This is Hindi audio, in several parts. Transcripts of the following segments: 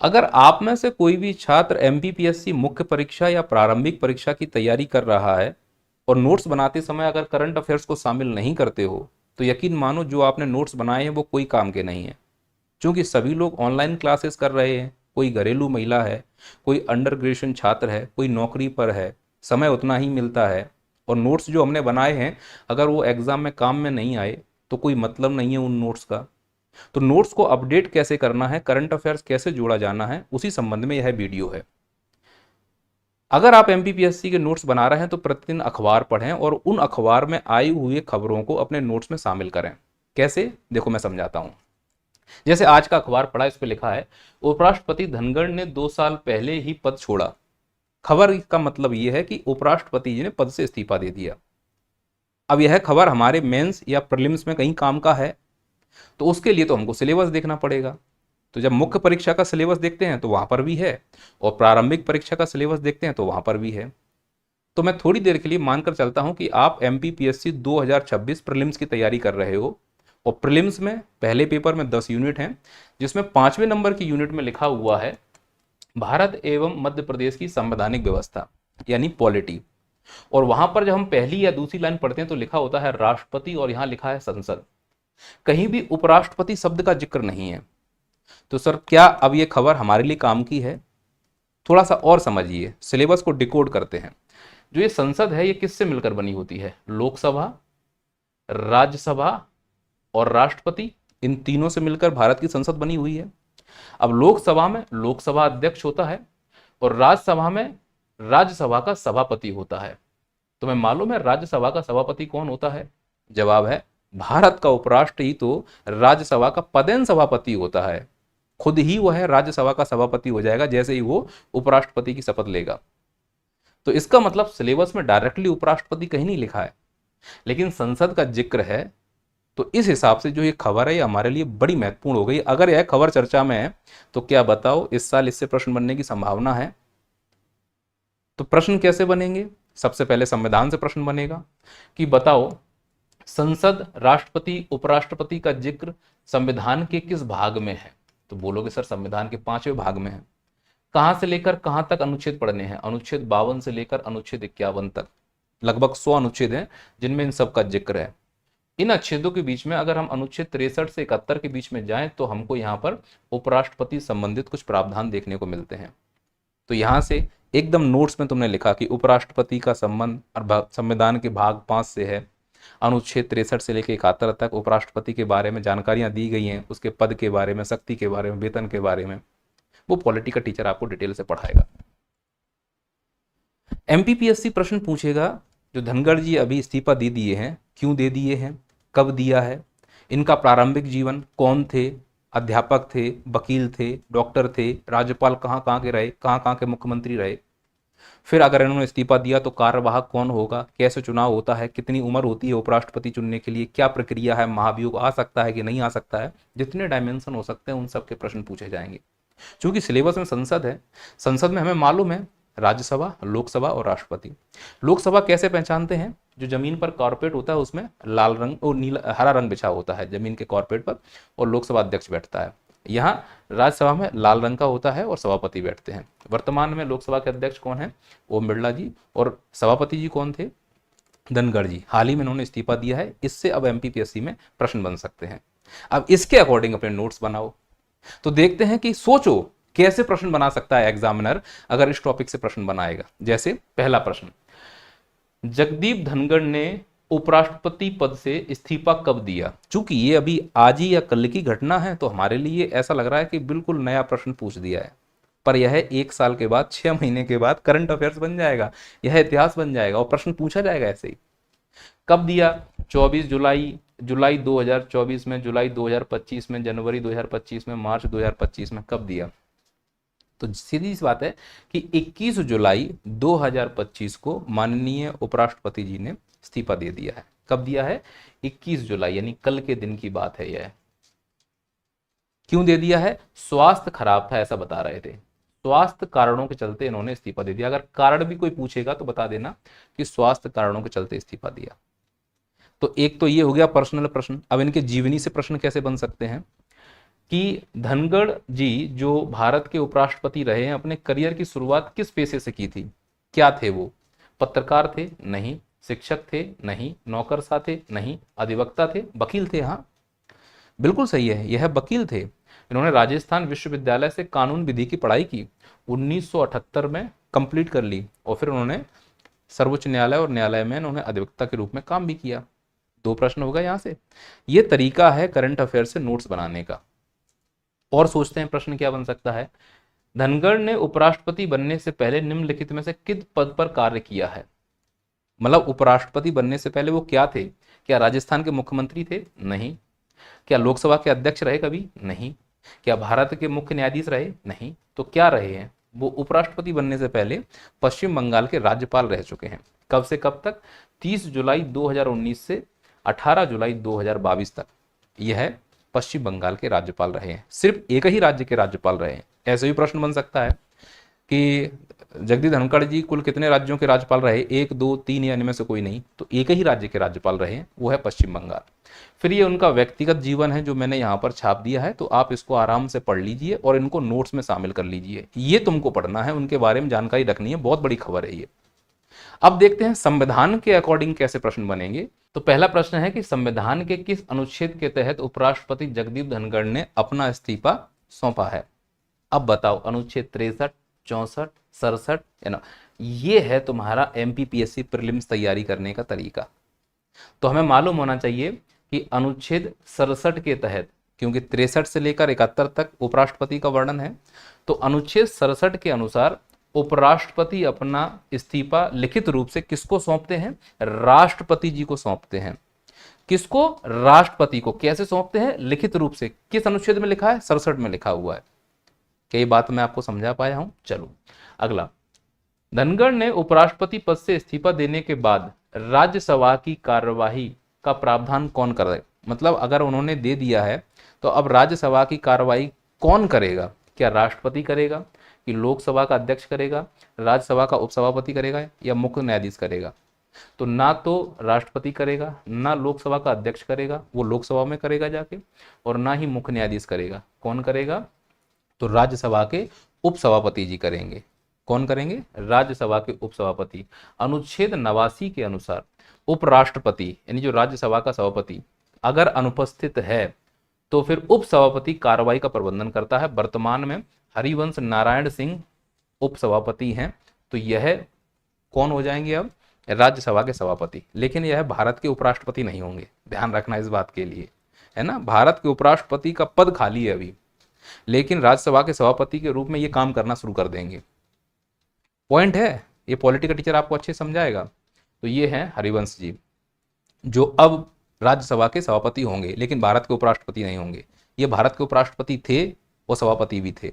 अगर आप में से कोई भी छात्र एमपीपीएससी मुख्य परीक्षा या प्रारंभिक परीक्षा की तैयारी कर रहा है और नोट्स बनाते समय अगर करंट अफेयर्स को शामिल नहीं करते हो, तो यकीन मानो जो आपने नोट्स बनाए हैं वो कोई काम के नहीं है। क्योंकि सभी लोग ऑनलाइन क्लासेस कर रहे हैं, कोई घरेलू महिला है, कोई अंडर ग्रेजुएशन छात्र है, कोई नौकरी पर है, समय उतना ही मिलता है। और नोट्स जो हमने बनाए हैं, अगर वो एग्ज़ाम में काम में नहीं आए तो कोई मतलब नहीं है उन नोट्स का। तो नोट्स को अपडेट कैसे करना है, करंट अफेयर्स कैसे जोड़ा जाना है, उसी संबंध में यह वीडियो है। अगर आप एमपीपीएससी के नोट्स बना रहे हैं तो प्रतिदिन अखबार पढ़ें और उन अखबार में आई हुई खबरों को अपने नोट्स में शामिल करें। कैसे, देखो मैं समझाता हूं। जैसे आज का अखबार पढ़ा, इस पे लिखा है उपराष्ट्रपति धनखड़ ने 2 साल पहले ही पद छोड़ा। खबर का मतलब यह है कि उपराष्ट्रपति जी ने पद से इस्तीफा दे दिया। अब यह खबर हमारे मेंस या प्रीलिम्स में कहीं काम का है, तो उसके लिए तो हमको सिलेबस देखना पड़ेगा। तो जब मुख्य परीक्षा का सिलेबस देखते हैं तो वहां पर भी है, और प्रारंभिक परीक्षा का सिलेबस देखते हैं तो वहां पर भी है। तो मैं थोड़ी देर के लिए मानकर चलता हूं कि आप एमपीपीएससी 2026 प्रीलिम्स की तैयारी कर रहे हो, और प्रीलिम्स में पहले पेपर में 10 यूनिट हैं, जिसमें 5वें नंबर की यूनिट में लिखा हुआ है भारत एवं मध्य प्रदेश की संवैधानिक व्यवस्था, यानी पॉलिटी। और वहां पर जब हम पहली या दूसरी लाइन पढ़ते हैं तो लिखा होता है राष्ट्रपति, और यहां लिखा है संसद। कहीं भी उपराष्ट्रपति शब्द का जिक्र नहीं है। तो सर क्या अब ये खबर हमारे लिए काम की है? थोड़ा सा और समझिए, सिलेबस को डिकोड करते हैं। जो ये संसद है, ये किससे मिलकर बनी होती है? लोकसभा, राज्यसभा और राष्ट्रपति, इन तीनों से मिलकर भारत की संसद बनी हुई है। अब लोकसभा में लोकसभा अध्यक्ष होता है, और राज्यसभा में राज्यसभा का सभापति होता है। तुम्हें मालूम है राज्यसभा का सभापति कौन होता है? जवाब है भारत का उपराष्ट्रपति तो राज्यसभा का पदेन सभापति होता है। खुद ही वह राज्यसभा का सभापति हो जाएगा जैसे ही वो उपराष्ट्रपति की शपथ लेगा। तो इसका मतलब सिलेबस में डायरेक्टली उपराष्ट्रपति कहीं नहीं लिखा है, लेकिन संसद का जिक्र है। तो इस हिसाब से जो ये खबर है ये हमारे लिए बड़ी महत्वपूर्ण हो गई। अगर यह खबर चर्चा में है तो क्या बताओ इस साल इससे प्रश्न बनने की संभावना है? तो प्रश्न कैसे बनेंगे? सबसे पहले संविधान से प्रश्न बनेगा कि बताओ संसद, राष्ट्रपति, उपराष्ट्रपति का जिक्र संविधान के किस भाग में है? तो बोलोगे सर संविधान के 5वें भाग में है। कहां से लेकर कहां तक अनुच्छेद पढ़ने हैं? अनुच्छेद 52 से लेकर अनुच्छेद 51 तक, लगभग 100 अनुच्छेद हैं जिनमें इन सब का जिक्र है। इन अनुच्छेदों के बीच में अगर हम अनुच्छेद 63 से 71 के बीच में जाएं तो हमको यहाँ पर उपराष्ट्रपति संबंधित कुछ प्रावधान देखने को मिलते हैं। तो यहां से एकदम नोट्स में तुमने लिखा कि उपराष्ट्रपति का संबंध संविधान के भाग 5 से है। अनुच्छेद 63 से लेकर 71 तक उपराष्ट्रपति के बारे में जानकारियां दी गई हैं, उसके पद के बारे में, शक्ति के बारे में, वेतन के बारे में। वो पॉलिटी का टीचर आपको डिटेल से पढ़ाएगा। एमपीपीएससी प्रश्न पूछेगा जो धनखड़ जी अभी इस्तीफा दे दिए हैं, क्यों दे दिए हैं, कब दिया है, इनका प्रारंभिक जीवन, कौन थे, अध्यापक थे, वकील थे, डॉक्टर थे, राज्यपाल कहाँ कहाँ के रहे, कहाँ कहाँ के मुख्यमंत्री रहे। फिर अगर इन्होंने इस्तीफा दिया तो कार्यवाहक कौन होगा, कैसे चुनाव होता है, कितनी उम्र होती है उपराष्ट्रपति चुनने के लिए, क्या प्रक्रिया है, महाभियोग आ सकता है कि नहीं आ सकता है। जितने डायमेंशन हो सकते हैं उन सब के प्रश्न पूछे जाएंगे। क्योंकि सिलेबस में संसद है, संसद में हमें मालूम है राज्यसभा, लोकसभा और राष्ट्रपति। लोकसभा कैसे पहचानते हैं? जो जमीन पर कॉर्पोरेट होता है उसमें लाल रंग और नीला हरा रंग बिछा होता है जमीन के कॉर्पोरेट पर, और लोकसभा अध्यक्ष बैठता है। यहाँ राज्यसभा में लाल रंग का होता है और सभापति बैठते हैं। वर्तमान में लोकसभा के अध्यक्ष कौन है? ओम बिरला जी। और सभापति जी कौन थे? धनखड़ जी। हाल ही में उन्होंने इस्तीफा दिया है। इससे अब एमपीपीएससी में प्रश्न बन सकते हैं। अब इसके अकॉर्डिंग अपने नोट्स बनाओ। तो देखते हैं कि सोचो कैसे प्रश्न बना सकता है एग्जामिनर अगर इस टॉपिक से प्रश्न बनाएगा। जैसे पहला प्रश्न, जगदीप धनखड़ ने उपराष्ट्रपति पद से इस्तीफा कब दिया? चूंकि ये अभी आज ही या कल की घटना है तो हमारे लिए ऐसा लग रहा है कि बिल्कुल नया प्रश्न पूछ दिया है, पर यह 1 साल के बाद, 6 महीने के बाद करंट अफेयर्स बन जाएगा, यह इतिहास बन जाएगा और प्रश्न पूछा जाएगा ऐसे ही। कब दिया? 24 जुलाई 2024 में, जुलाई 2025 में, जनवरी 2025 में, मार्च 2025 में। कब दिया? तो सीधी सी बात है कि 21 जुलाई 2025 को माननीय उपराष्ट्रपति जी ने इस्तीफा दे दिया है। कब दिया है? 21 जुलाई, यानी कल के दिन की बात है यह। क्यों दे दिया है? स्वास्थ्य खराब था ऐसा बता रहे थे, स्वास्थ्य कारणों के चलते इन्होंने इस्तीफा दे दिया। अगर कारण भी कोई पूछेगा तो बता देना कि स्वास्थ्य कारणों के चलते इस्तीफा दिया। तो एक तो ये हो गया पर्सनल प्रश्न। अब इनके जीवनी से प्रश्न कैसे बन सकते हैं? कि धनखड़ जी जो भारत के उपराष्ट्रपति रहे हैं, अपने करियर की शुरुआत किस पेशे से की थी? क्या थे वो? पत्रकार थे? नहीं। शिक्षक थे? नहीं। नौकरशाह थे? नहीं। अधिवक्ता थे? वकील थे? हाँ, बिल्कुल सही है, यह वकील थे। इन्होंने राजस्थान विश्वविद्यालय से कानून विधि की पढ़ाई की, 1978 में कंप्लीट कर ली, और फिर उन्होंने सर्वोच्च न्यायालय और न्यायालय में उन्होंने अधिवक्ता के रूप में काम भी किया। 2 प्रश्न होगा यहां से। यह तरीका है करंट अफेयर से नोट्स बनाने का। और सोचते हैं प्रश्न क्या बन सकता है। धनखड़ ने उपराष्ट्रपति बनने से पहले निम्नलिखित में से किस पद पर कार्य किया है? मतलब उपराष्ट्रपति बनने से पहले वो क्या थे? क्या राजस्थान के मुख्यमंत्री थे? नहीं। क्या लोकसभा के अध्यक्ष रहे कभी? नहीं। क्या भारत के मुख्य न्यायाधीश रहे? नहीं। तो क्या रहे हैं? वो उपराष्ट्रपति बनने से पहले पश्चिम बंगाल के राज्यपाल रह चुके हैं। कब से कब तक? 30 जुलाई 2019 से 18 जुलाई 2022 तक यह पश्चिम बंगाल के राज्यपाल रहे हैं। सिर्फ एक ही राज्य के राज्यपाल रहे हैं। ऐसे भी प्रश्न बन सकता है कि जगदीप धनखड़ जी कुल कितने राज्यों के राज्यपाल रहे? 1, 2, 3 या इनमें से कोई नहीं। तो एक ही राज्य के राज्यपाल रहे हैं, वो है पश्चिम बंगाल। फिर ये उनका व्यक्तिगत जीवन है जो मैंने यहाँ पर छाप दिया है, तो आप इसको आराम से पढ़ लीजिए और इनको नोट्स में शामिल कर लीजिए। ये तुमको पढ़ना है, उनके बारे में जानकारी रखनी है, बहुत बड़ी खबर है ये। अब देखते हैं संविधान के अकॉर्डिंग कैसे प्रश्न बनेंगे। तो पहला प्रश्न है कि संविधान के किस अनुच्छेद के तहत उपराष्ट्रपति जगदीप धनखड़ ने अपना इस्तीफा सौंपा है? अब बताओ, अनुच्छेद 63, 64, 67 है ना? ये है तुम्हारा एमपीपीएससी प्रीलिम्स तैयारी करने का तरीका। तो हमें मालूम होना चाहिए कि अनुच्छेद 67 के तहत, क्योंकि 63 से लेकर 71 तक उपराष्ट्रपति का वर्णन है, तो अनुच्छेद 67 के अनुसार उपराष्ट्रपति अपना इस्तीफा लिखित रूप से किसको सौंपते हैं? राष्ट्रपति जी को सौंपते हैं। किसको? राष्ट्रपति को। कैसे सौंपते हैं? लिखित रूप से। किस अनुच्छेद में लिखा है? 67 में लिखा हुआ है। कई बात मैं आपको समझा पाया हूं? चलो अगला। धनखड़ ने उपराष्ट्रपति पद से इस्तीफा देने के बाद राज्यसभा की कार्यवाही का प्रावधान कौन करे? मतलब अगर उन्होंने दे दिया है तो अब राज्यसभा की कार्यवाही कौन करेगा? क्या राष्ट्रपति करेगा, कि लोकसभा का अध्यक्ष करेगा, राज्यसभा का उपसभापति करेगा, या मुख्य न्यायाधीश करेगा? तो ना तो राष्ट्रपति करेगा, ना लोकसभा का अध्यक्ष करेगा, वो लोकसभा में करेगा जाके, और ना ही मुख्य न्यायाधीश करेगा। कौन करेगा? तो राज्यसभा के उपसभापति जी करेंगे। कौन करेंगे? राज्यसभा के उपसभापति। अनुच्छेद 89 के अनुसार उपराष्ट्रपति यानी जो राज्यसभा का सभापति अगर अनुपस्थित है तो फिर उपसभापति कार्रवाई का प्रबंधन करता है। वर्तमान में हरिवंश नारायण सिंह उपसभापति हैं, तो यह कौन हो जाएंगे? अब राज्यसभा के सभापति। लेकिन यह भारत के उपराष्ट्रपति नहीं होंगे, ध्यान रखना इस बात के लिए, है ना। भारत के उपराष्ट्रपति का पद खाली है अभी, लेकिन राज्यसभा के सभापति के रूप में ये काम करना शुरू कर देंगे। पॉइंट है, ये पॉलिटी का टीचर आपको अच्छे समझाएगा। तो ये हैं हरिवंश जी, जो अब राज्यसभा के सभापति होंगे, लेकिन भारत के उपराष्ट्रपति नहीं होंगे। ये भारत के उपराष्ट्रपति थे, वो सभापति भी थे।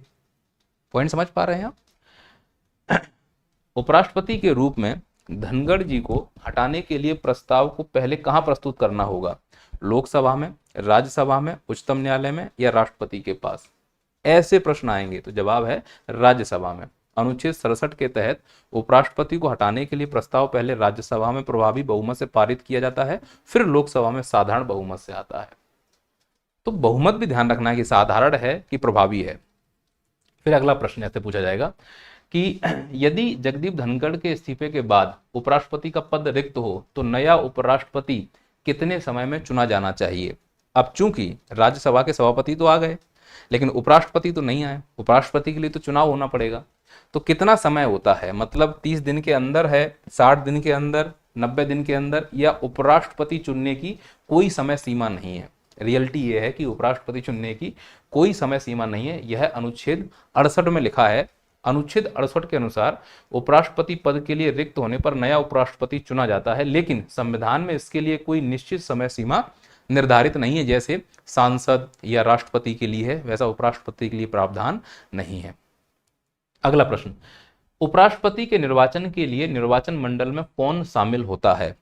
पॉइंट समझ पा रहे हैं आप? उपराष्ट्रपति के रूप में धनखड़ जी को हटाने के लिए प्रस्ताव को पहले कहां प्रस्तुत करना होगा? लोकसभा में, राज्यसभा में, उच्चतम न्यायालय में, या राष्ट्रपति के पास? ऐसे प्रश्न आएंगे तो जवाब है राज्यसभा में। अनुच्छेद 67 के तहत उपराष्ट्रपति को हटाने के लिए प्रस्ताव पहले राज्यसभा में प्रभावी बहुमत से पारित किया जाता है, फिर लोकसभा में साधारण बहुमत से आता है। तो बहुमत भी ध्यान रखना है कि साधारण है कि प्रभावी है। फिर अगला प्रश्न ऐसे पूछा जाएगा कि यदि जगदीप धनखड़ के इस्तीफे के बाद उपराष्ट्रपति का पद रिक्त हो तो नया उपराष्ट्रपति कितने समय में चुना जाना चाहिए? अब चूंकि राज्यसभा के सभापति तो आ गए, लेकिन उपराष्ट्रपति तो नहीं आए, उपराष्ट्रपति के लिए तो चुनाव होना पड़ेगा। तो कितना समय होता है? मतलब 30 दिन के अंदर है, 60 दिन के अंदर, 90 दिन के अंदर, या उपराष्ट्रपति चुनने की कोई समय सीमा नहीं है। रियलिटी ये है कि उपराष्ट्रपति चुनने की कोई समय सीमा नहीं है। यह अनुच्छेद 68 में लिखा है। अनुच्छेद 68 के अनुसार उपराष्ट्रपति पद के लिए रिक्त होने पर नया उपराष्ट्रपति चुना जाता है, लेकिन संविधान में इसके लिए कोई निश्चित समय सीमा निर्धारित नहीं है। जैसे सांसद या राष्ट्रपति के लिए है, वैसा उपराष्ट्रपति के लिए प्रावधान नहीं है। अगला प्रश्न, उपराष्ट्रपति के निर्वाचन के लिए निर्वाचन मंडल में कौन शामिल होता है?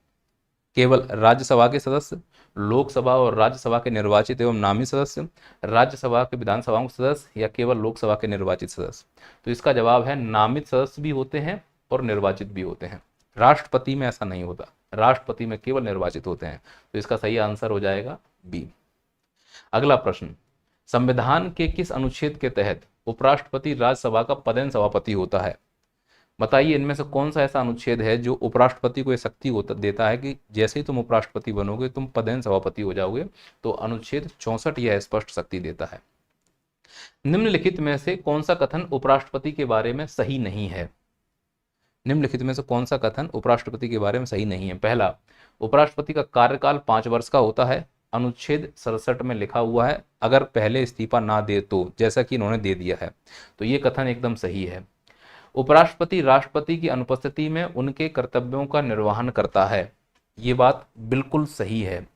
केवल राज्यसभा के सदस्य, लोकसभा और राज्यसभा के निर्वाचित एवं नामित सदस्य, राज्यसभा के विधानसभाओं के सदस्य, या केवल लोकसभा के निर्वाचित सदस्य? तो इसका जवाब है नामित सदस्य भी होते हैं और निर्वाचित भी होते हैं। राष्ट्रपति में ऐसा नहीं होता, राष्ट्रपति में केवल निर्वाचित होते हैं। तो इसका सही आंसर हो जाएगा बी। अगला प्रश्न, संविधान के किस अनुच्छेद के तहत उपराष्ट्रपति राज्यसभा का पदेन सभापति होता है? बताइए इनमें से कौन सा ऐसा अनुच्छेद है जो उपराष्ट्रपति को ये शक्ति होता देता है कि जैसे ही तुम उपराष्ट्रपति बनोगे तुम पदेन सभापति हो जाओगे? तो अनुच्छेद 64 यह स्पष्ट शक्ति देता है। निम्नलिखित में से कौन सा कथन उपराष्ट्रपति के बारे में सही नहीं है? निम्नलिखित में से कौन सा कथन उपराष्ट्रपति के बारे में सही नहीं है? पहला, उपराष्ट्रपति का कार्यकाल 5 वर्ष का होता है। अनुच्छेद 67 में लिखा हुआ है अगर पहले इस्तीफा ना दे तो, जैसा कि इन्होंने दे दिया है, तो ये कथन एकदम सही है। उपराष्ट्रपति राष्ट्रपति की अनुपस्थिति में उनके कर्तव्यों का निर्वहन करता है, ये बात बिल्कुल सही है।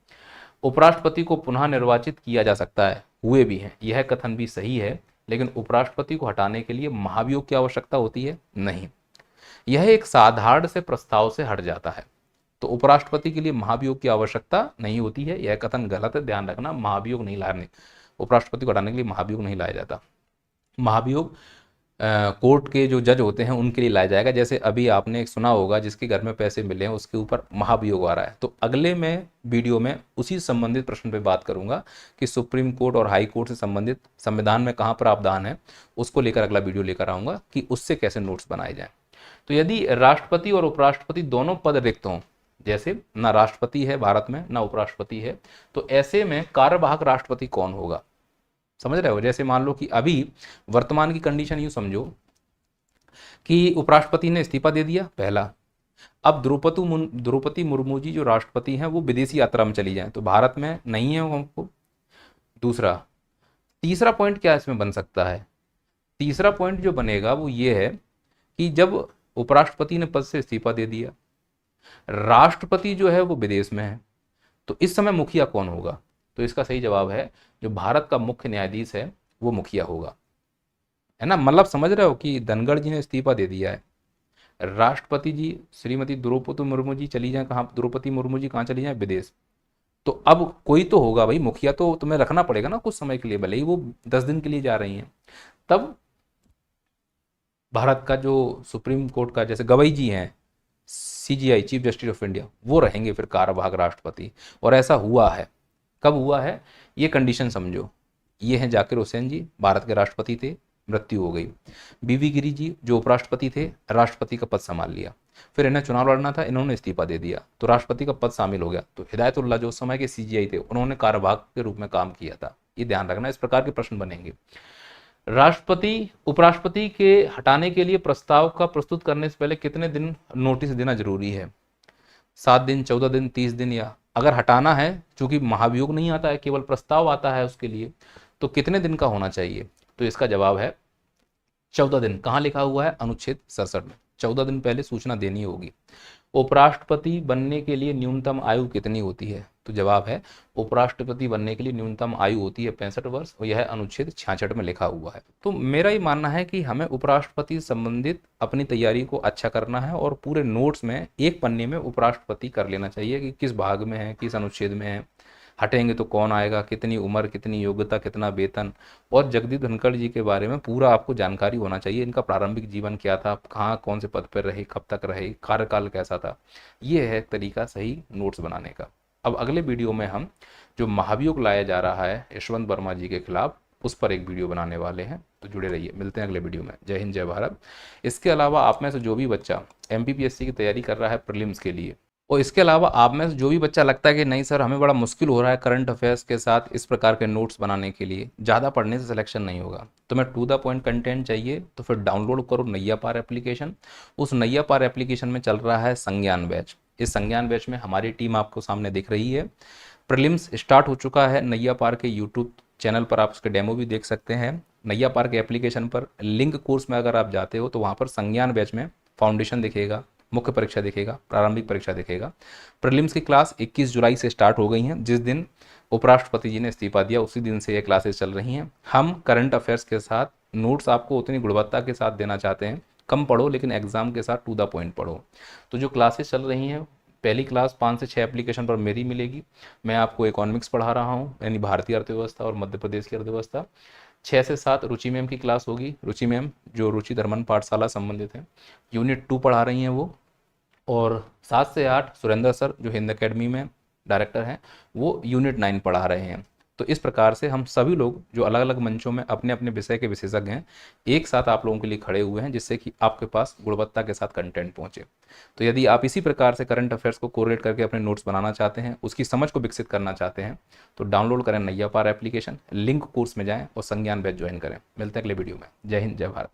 उपराष्ट्रपति को पुनः निर्वाचित किया जा सकता है, हुए भी हैं, यह कथन भी सही है। लेकिन उपराष्ट्रपति को हटाने के लिए महाभियोग की आवश्यकता होती है? नहीं, यह एक साधारण से प्रस्ताव से हट जाता है, तो उपराष्ट्रपति के लिए महाभियोग की आवश्यकता नहीं होती है। यह कथन गलत है, ध्यान रखना। महाभियोग नहीं लाने, उपराष्ट्रपति को हटाने के लिए महाभियोग नहीं लाया जाता। महाभियोग कोर्ट के जो जज होते हैं उनके लिए लाया जाएगा। जैसे अभी आपने एक सुना होगा जिसके घर में पैसे मिले हैं उसके ऊपर महाभियोग आ रहा है। तो अगले में वीडियो में उसी संबंधित प्रश्न पे बात करूंगा कि सुप्रीम कोर्ट और हाई कोर्ट से संबंधित संविधान में कहाँ प्रावधान है, उसको लेकर अगला वीडियो लेकर आऊंगा कि उससे कैसे नोट्स बनाए जाएं। तो यदि राष्ट्रपति और उपराष्ट्रपति दोनों पद रिक्त हों, जैसे ना राष्ट्रपति है भारत में ना उपराष्ट्रपति है, तो ऐसे में कार्यवाहक राष्ट्रपति कौन होगा? समझ रहे हो? जैसे मान लो कि अभी वर्तमान की कंडीशन यूं समझो कि उपराष्ट्रपति ने इस्तीफा दे दिया, पहला। अब द्रौपदी मुर्मू जी जो राष्ट्रपति हैं वो विदेशी यात्रा में चली जाएं, तो भारत में नहीं है हमको। दूसरा, तीसरा पॉइंट क्या इसमें बन सकता है? तीसरा पॉइंट जो बनेगा वो ये है कि जब उपराष्ट्रपति ने पद से इस्तीफा दे दिया, राष्ट्रपति जो है वो विदेश में है, तो इस समय मुखिया कौन होगा? तो इसका सही जवाब है जो भारत का मुख्य न्यायाधीश है वो मुखिया होगा, है ना। मतलब समझ रहे हो कि धनखड़ जी ने इस्तीफा दे दिया है, राष्ट्रपति जी श्रीमती द्रौपदी मुर्मू जी चली जाए कहाँ? द्रौपदी मुर्मू जी कहाँ चली जाए? विदेश। तो अब कोई तो होगा भाई, मुखिया तो तुम्हें रखना पड़ेगा ना कुछ समय के लिए, भले ही वो 10 दिन के लिए जा रही हैं। तब भारत का जो सुप्रीम कोर्ट का जैसे गवाई जी हैं, CJI chief justice of India, वो रहेंगे फिर कार्यवाहक राष्ट्रपति। और ऐसा हुआ है। कब हुआ है? ये कंडीशन समझो। ये हैं जाकिर हुसैन जी, भारत के राष्ट्रपति थे, मृत्यु हो गई। BV गिरी जी जो उपराष्ट्रपति थे, राष्ट्रपति का पद संभाल लिया, फिर इन्हें चुनाव लड़ना था, इन्होंने इस्तीफा दे दिया, तो राष्ट्रपति का पद शामिल हो गया। तो हिदायतुल्लाह जो उस समय के CJI थे, उन्होंने कार्यवाहक के रूप में काम किया था। ये ध्यान रखना, इस प्रकार के प्रश्न बनेंगे। राष्ट्रपति उपराष्ट्रपति के हटाने के लिए प्रस्ताव का प्रस्तुत करने से पहले कितने दिन नोटिस देना जरूरी है? 7 दिन, 14 दिन, 30 दिन? या अगर हटाना है, चूंकि महाभियोग नहीं आता है, केवल प्रस्ताव आता है उसके लिए, तो कितने दिन का होना चाहिए? तो इसका जवाब है 14 दिन। कहाँ लिखा हुआ है? अनुच्छेद 67 में 14 दिन पहले सूचना देनी होगी। उपराष्ट्रपति बनने के लिए न्यूनतम आयु कितनी होती है? तो जवाब है उपराष्ट्रपति बनने के लिए न्यूनतम आयु होती है 65 वर्ष, और यह अनुच्छेद 66 में लिखा हुआ है। तो मेरा ये मानना है कि हमें उपराष्ट्रपति संबंधित अपनी तैयारी को अच्छा करना है और पूरे नोट्स में एक पन्ने में उपराष्ट्रपति कर लेना चाहिए कि किस भाग में है, किस अनुच्छेद में है, हटेंगे तो कौन आएगा, कितनी उम्र, कितनी योग्यता, कितना वेतन, और जगदीप धनखड़ जी के बारे में पूरा आपको जानकारी होना चाहिए। इनका प्रारंभिक जीवन क्या था, कहाँ कौन से पद पर रहे, कब तक रहे, कार्यकाल कैसा था। ये है तरीका सही नोट्स बनाने का। अब अगले वीडियो में हम जो महाभियोग लाया जा रहा है यशवंत वर्मा जी के खिलाफ, उस पर एक वीडियो बनाने वाले हैं, तो जुड़े रहिए। मिलते हैं अगले वीडियो में। जय हिंद, जय भारत। इसके अलावा आप में से जो भी बच्चा MPPSC की तैयारी कर रहा है प्रीलिम्स के लिए, और इसके अलावा आप में से जो भी बच्चा लगता है कि नहीं सर हमें बड़ा मुश्किल हो रहा है करंट अफेयर्स के साथ इस प्रकार के नोट्स बनाने के लिए, ज़्यादा पढ़ने से सिलेक्शन नहीं होगा, तुम्हें टू द पॉइंट कंटेंट चाहिए, तो फिर डाउनलोड करो नैया पार एप्लीकेशन। उस नैया पार एप्लीकेशन में चल रहा है संज्ञान बैच। इस संज्ञान बैच में हमारी टीम आपको सामने दिख रही है। प्रीलिम्स स्टार्ट हो चुका है नैया पार के यूट्यूब चैनल पर, आप उसके डेमो भी देख सकते हैं। नैया पार के एप्लीकेशन पर लिंक कोर्स में अगर आप जाते हो तो वहाँ पर संज्ञान बैच में फाउंडेशन दिखेगा, मुख्य परीक्षा दिखेगा, प्रारंभिक परीक्षा दिखेगा। प्रीलिम्स की क्लास 21 जुलाई से स्टार्ट हो गई हैं। जिस दिन उपराष्ट्रपति जी ने इस्तीफा दिया उसी दिन से ये क्लासेस चल रही हैं। हम करंट अफेयर्स के साथ नोट्स आपको उतनी गुणवत्ता के साथ देना चाहते हैं, कम पढ़ो लेकिन एग्जाम के साथ टू द पॉइंट पढ़ो। तो जो क्लासेस चल रही हैं, पहली क्लास 5 से 6 एप्लीकेशन पर मेरी मिलेगी। मैं आपको इकोनॉमिक्स पढ़ा रहा हूँ, यानी भारतीय अर्थव्यवस्था और मध्य प्रदेश की अर्थव्यवस्था। 6 से 7 रुचि मैम की क्लास होगी। रुचि मैम जो रुचि धर्मन पाठशाला संबंधित है, यूनिट 2 पढ़ा रही हैं वो। और 7 से 8 सुरेंद्र सर जो हिंद अकेडमी में डायरेक्टर हैं, वो यूनिट 9 पढ़ा रहे हैं। तो इस प्रकार से हम सभी लोग जो अलग अलग मंचों में अपने अपने विषय के विशेषज्ञ हैं, एक साथ आप लोगों के लिए खड़े हुए हैं, जिससे कि आपके पास गुणवत्ता के साथ कंटेंट पहुंचे। तो यदि आप इसी प्रकार से करंट अफेयर्स को कोरिलेट करके अपने नोट्स बनाना चाहते हैं, उसकी समझ को विकसित करना चाहते हैं, तो डाउनलोड करें नैया पार एप्लीकेशन, लिंक कोर्स में जाएं और संज्ञान बैच ज्वाइन करें। मिलते हैं अगले वीडियो में। जय हिंद, जय भारत।